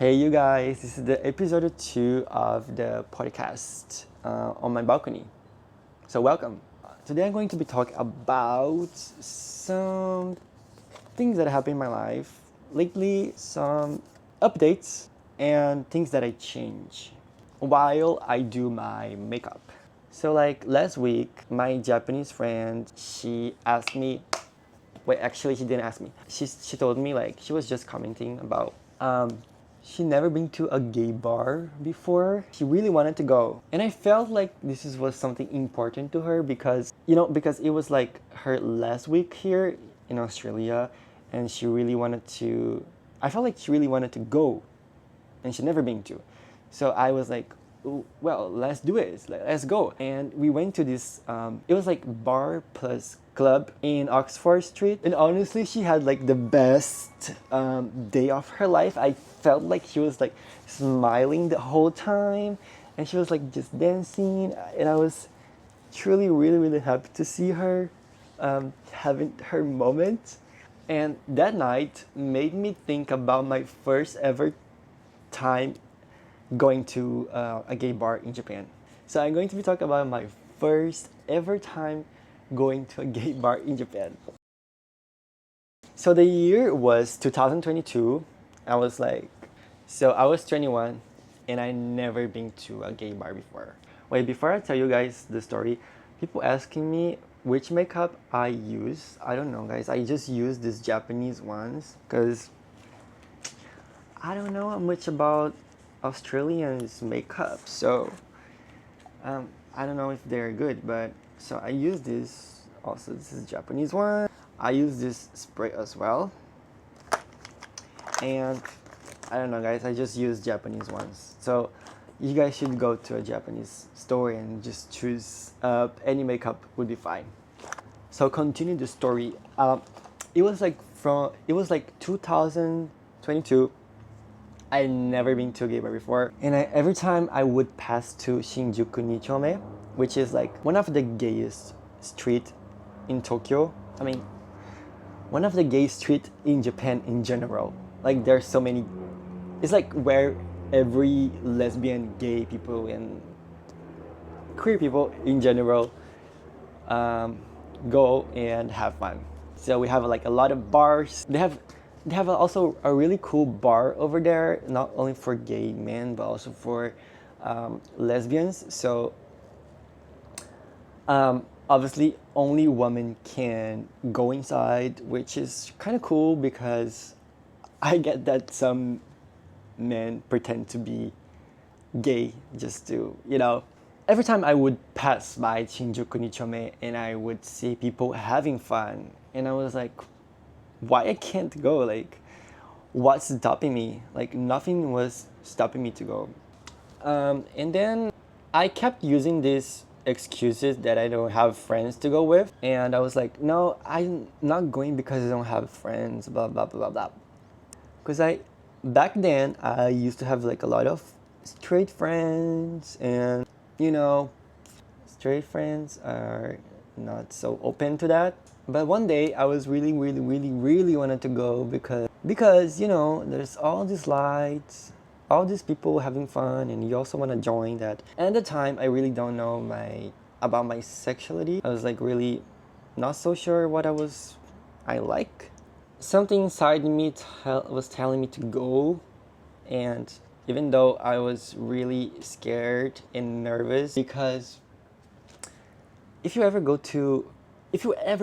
Hey you guys, this is the episode 2 of the podcast on my balcony. So welcome. Today I'm going to be talking about some things that happened in my life lately, some updates and things that I change while I do my makeup. So like last week, my Japanese friend, she asked me, wait, actually she didn't ask me. She told me like she was just commenting about she never been to a gay bar before. She really wanted to go. And I felt like was something important to her because it was like her last week here in Australia and she really wanted to I felt like she really wanted to go and she never been to. So I was like, well, let's do it. Let's go. And we went to this, it was like bar plus club in Oxford Street. And honestly, she had like the best day of her life. I felt like she was like smiling the whole time. And she was like just dancing. And I was truly really, really happy to see her having her moment. And that night made me think about my first ever time going to a gay bar in Japan. So I'm going to be talking about my first ever time going to a gay bar in Japan. So the year was 2022. I was like, I was 21 and I never been to a gay bar before. Wait, before I tell you guys the story, people asking me which makeup I use. I don't know, guys. I just use these Japanese ones because I don't know much about Australians' makeup, so I don't know if they're good, but so I use this. Also, this is Japanese one. I use this spray as well, and I don't know, guys. I just use Japanese ones. So you guys should go to a Japanese store and just choose any makeup would be fine. So continue the story. It was like 2022. I never been to a gay bar before, and every time I would pass to Shinjuku Nichome, which is like one of the gayest street in Tokyo. I mean, one of the gay street in Japan in general. Like there's so many. It's like where every lesbian, gay people, and queer people in general go and have fun. So we have like a lot of bars. They have also a really cool bar over there, not only for gay men but also for lesbians. So obviously only women can go inside, which is kind of cool because I get that some men pretend to be gay just to, every time I would pass by Shinjuku Nichome and I would see people having fun, and I was like, why I can't go? Like, what's stopping me? Like, nothing was stopping me to go. And then I kept using these excuses that I don't have friends to go with. And I was like, no, I'm not going because I don't have friends, blah, blah, blah, blah. Because back then, I used to have like a lot of straight friends, and straight friends are not so open to that. But one day I was really, really, really, really wanted to go because there's all these lights, all these people having fun, and you also want to join that. And at the time, I really don't know about my sexuality. I was like really not so sure what I like. Something inside me was telling me to go, and even though I was really scared and nervous, because if you ever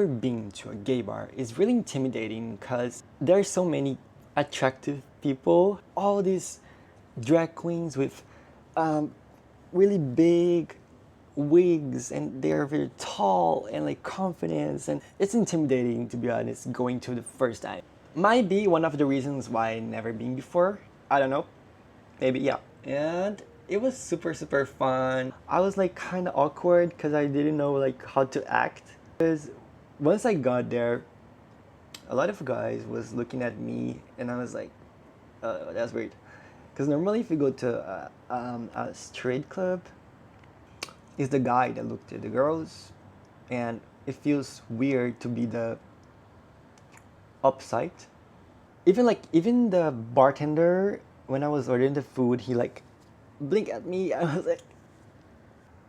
been to a gay bar, it's really intimidating because there are so many attractive people, all these drag queens with really big wigs, and they're very tall and like confident, and it's intimidating, to be honest, going to the first time. Might be one of the reasons why I never been before. I don't know. Maybe, yeah. And it was super, super fun. I was like kind of awkward because I didn't know like how to act. Because once I got there, a lot of guys was looking at me, and I was like, that's weird. Because normally if you go to a straight club, it's the guy that looked at the girls, and it feels weird to be the upside. Even the bartender when I was ordering the food, he like blinked at me. I was like,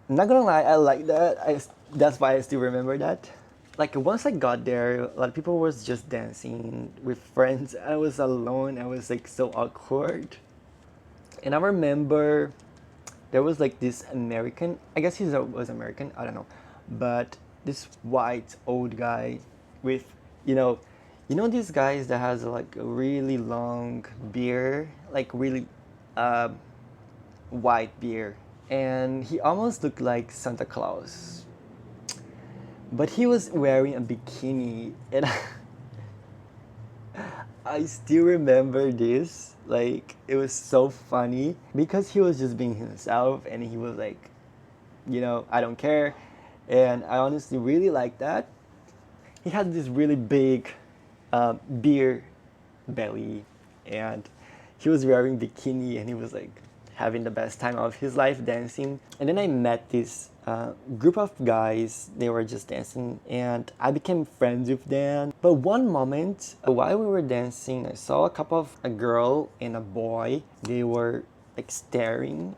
not gonna lie, I like that. That's why I still remember that. Like once I got there, a lot of people was just dancing with friends. I was alone. I was like so awkward. And I remember there was like this American. I guess was American. I don't know, but this white old guy with you know, these guys that has like a really long beard, like really uh, white beard, and he almost looked like Santa Claus, but he was wearing a bikini, and I still remember this. Like it was so funny because he was just being himself, and he was like, I don't care, and I honestly really like that. He had this really big beer belly, and he was wearing bikini, and he was like having the best time of his life dancing. And then I met this group of guys. They were just dancing, and I became friends with them. But one moment while we were dancing, I saw a girl and a boy. They were like staring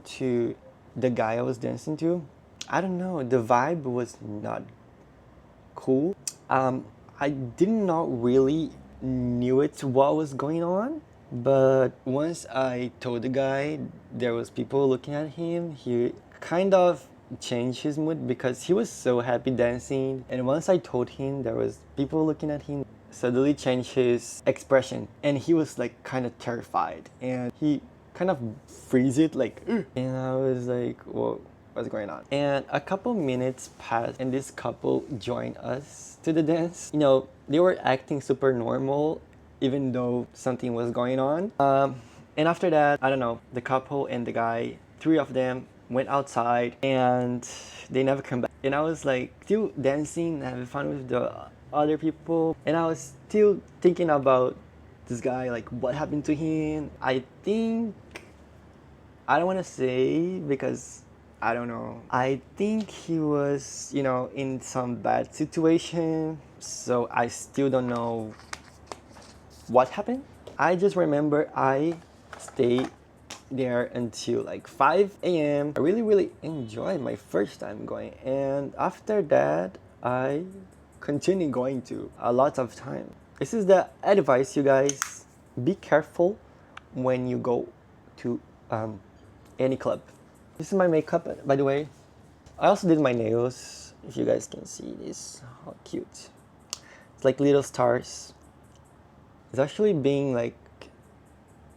to the guy I was dancing to. I don't know, the vibe was not cool. I did not really knew what was going on, but once I told the guy there was people looking at him, he kind of changed his mood because he was so happy dancing. And once I told him there was people looking at him, suddenly changed his expression, and he was like kind of terrified, and he kind of freeze it like "Ugh." And I was like, whoa, what's going on? And a couple minutes passed, and this couple joined us to the dance. They were acting super normal even though something was going on. And after that, I don't know, the couple and the guy, three of them went outside, and they never come back. And I was like still dancing, having fun with the other people, and I was still thinking about this guy, like what happened to him. I think, I don't want to say because I don't know. I think he was, in some bad situation. So I still don't know what happened. I just remember I stayed there until like 5 a.m. I really, really enjoyed my first time going. And after that, I continued going to a lot of time. This is the advice, you guys. Be careful when you go to any club. This is my makeup, by the way. I also did my nails. If you guys can see this, how cute. It's like little stars. It's actually been like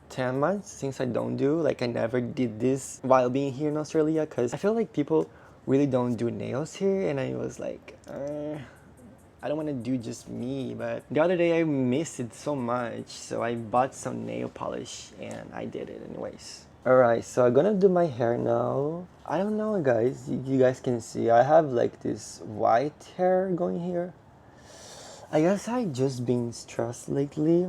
10 months since I don't do, like I never did this while being here in Australia, because I feel like people really don't do nails here, and I was like, I don't want to do just me. But the other day I missed it so much, so I bought some nail polish and I did it anyways. Alright, so I'm gonna do my hair now. I don't know, guys, you guys can see I have like this white hair going here. I guess I just been stressed lately.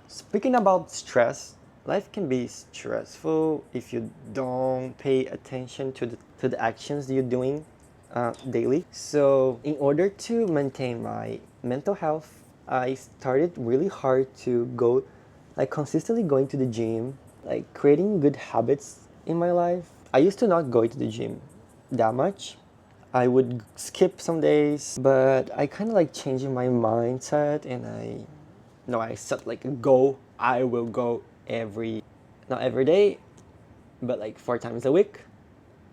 Speaking about stress, life can be stressful if you don't pay attention to the actions you're doing daily. So in order to maintain my mental health, I started really hard to go, like consistently going to the gym, like creating good habits in my life. I used to not go to the gym that much. I would skip some days, but I kind of like changing my mindset, and I set like a goal. I will go not every day, but like 4 times a week.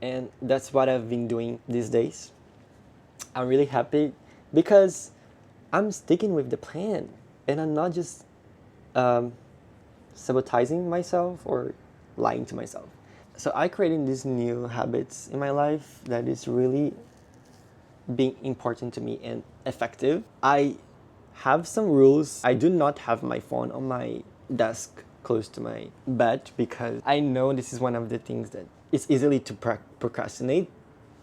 And that's what I've been doing these days. I'm really happy because I'm sticking with the plan, and I'm not just sabotaging myself or lying to myself. So I created these new habits in my life that is really being important to me and effective. I have some rules. I do not have my phone on my desk close to my bed because I know this is one of the things that is easily to procrastinate.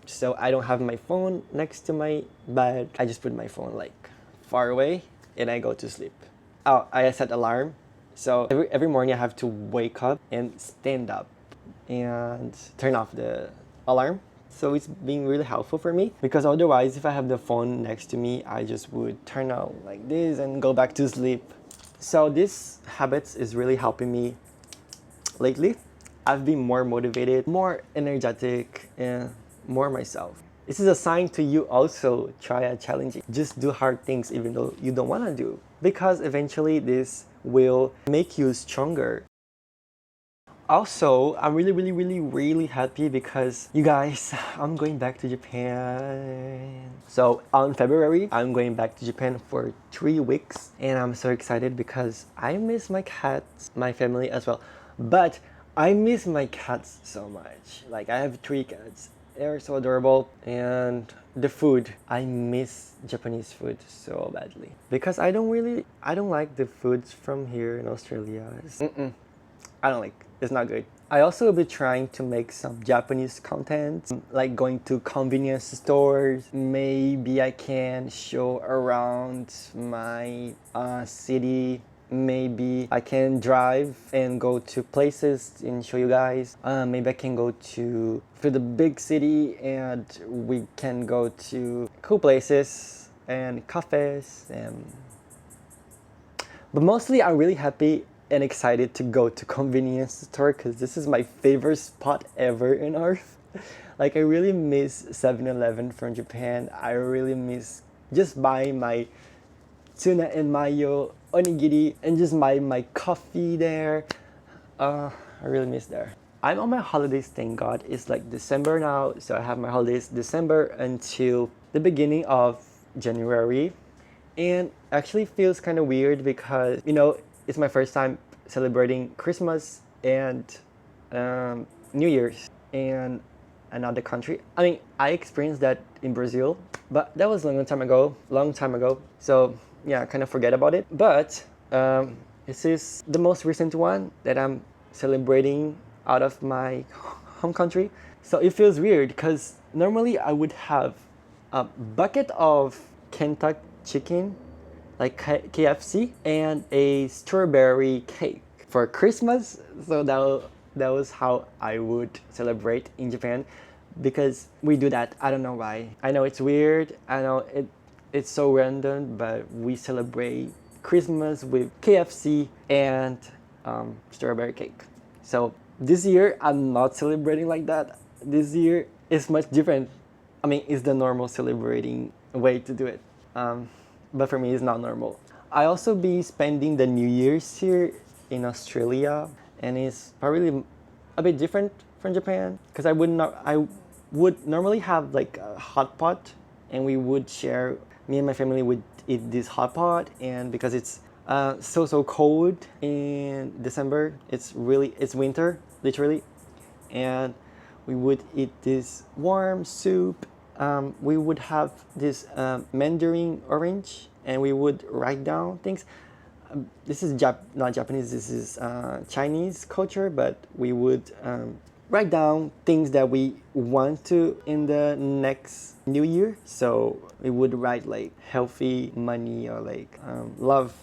So I don't have my phone next to my bed. I just put my phone like far away and I go to sleep. Oh, I set alarm. So every morning I have to wake up and stand up and turn off the alarm. So it's been really helpful for me, because otherwise if I have the phone next to me, I just would turn out like this and go back to sleep. So this habits is really helping me lately, I've been more motivated, more energetic, and more myself. This is a sign to you also try a challenging. Just do hard things even though you don't want to do, because eventually this will make you stronger. Also, I'm really happy because you guys, I'm going back to Japan. So on February, I'm going back to Japan for 3 weeks, and I'm so excited because I miss my cats, my family as well. But I miss my cats so much. Like, I have 3 cats. They're so adorable. And the food, I miss Japanese food so badly because I don't like the foods from here in Australia. I don't like. It's not good. I also will be trying to make some Japanese content, like going to convenience stores. Maybe I can show around my city. Maybe I can drive and go to places and show you guys. Maybe I can go to the big city and we can go to cool places and cafes. But mostly I'm really happy and excited to go to convenience store because this is my favorite spot ever in earth. Like, I really miss 7-Eleven from Japan. I really miss just buying my tuna and mayo onigiri and just buying my coffee there. I really miss there. I'm on my holidays, thank God. It's like December now, so I have my holidays December until the beginning of January. And actually feels kind of weird because, it's my first time celebrating Christmas and New Year's in another country. I mean, I experienced that in Brazil, but that was a long time ago. So yeah, kind of forget about it. But this is the most recent one that I'm celebrating out of my home country. So it feels weird because normally I would have a bucket of Kentucky chicken, like KFC, and a strawberry cake for Christmas. So that was how I would celebrate in Japan, because we do that. I don't know why. I know it's weird. I know it's so random, but we celebrate Christmas with KFC and strawberry cake. So this year I'm not celebrating like that. This year is much different. I mean, it's the normal celebrating way to do it. But for me, it's not normal. I also be spending the New Year's here in Australia, and it's probably a bit different from Japan because I would normally have like a hot pot, and we would share. Me and my family would eat this hot pot, and because it's so cold in December, it's winter literally, and we would eat this warm soup. We would have this mandarin orange, and we would write down things. This is not Japanese, this is Chinese culture, but we would write down things that we want to in the next new year. So we would write like healthy, money, or like love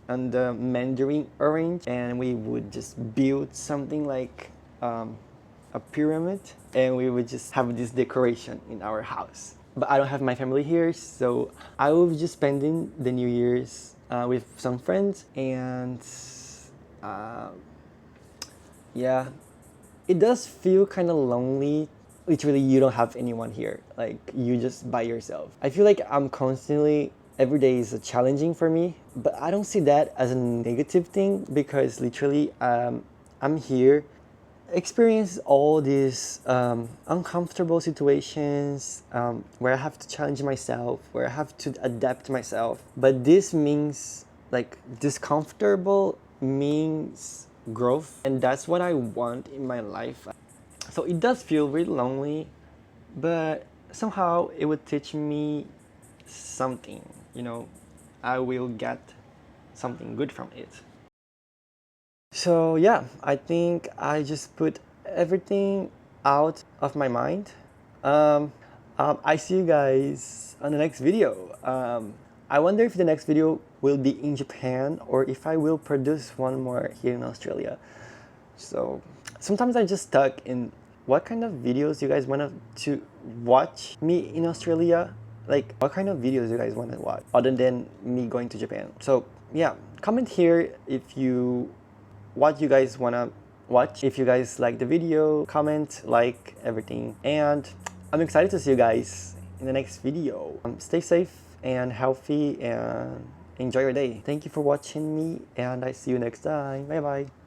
on the mandarin orange, and we would just build something like a pyramid, and we would just have this decoration in our house. But I don't have my family here, so I will be just spending the New Year's with some friends, and yeah, it does feel kind of lonely. Literally, you don't have anyone here. Like, you just by yourself. I feel like I'm constantly, every day is challenging for me, but I don't see that as a negative thing because literally I'm here experience all these uncomfortable situations where I have to challenge myself, where I have to adapt myself. But this means, like, discomfortable means growth, and that's what I want in my life. So it does feel really lonely, but somehow it would teach me something, I will get something good from it. So yeah, I think I just put everything out of my mind. I see you guys on the next video. I wonder if the next video will be in Japan or if I will produce one more here in Australia. So sometimes I just stuck in what kind of videos you guys want to watch me in Australia. Like, what kind of videos you guys want to watch other than me going to Japan. So yeah, comment here if what you guys want to watch. If you guys like the video, comment, like, everything. And I'm excited to see you guys in the next video. Stay safe and healthy and enjoy your day. Thank you for watching me, and I see you next time. Bye bye.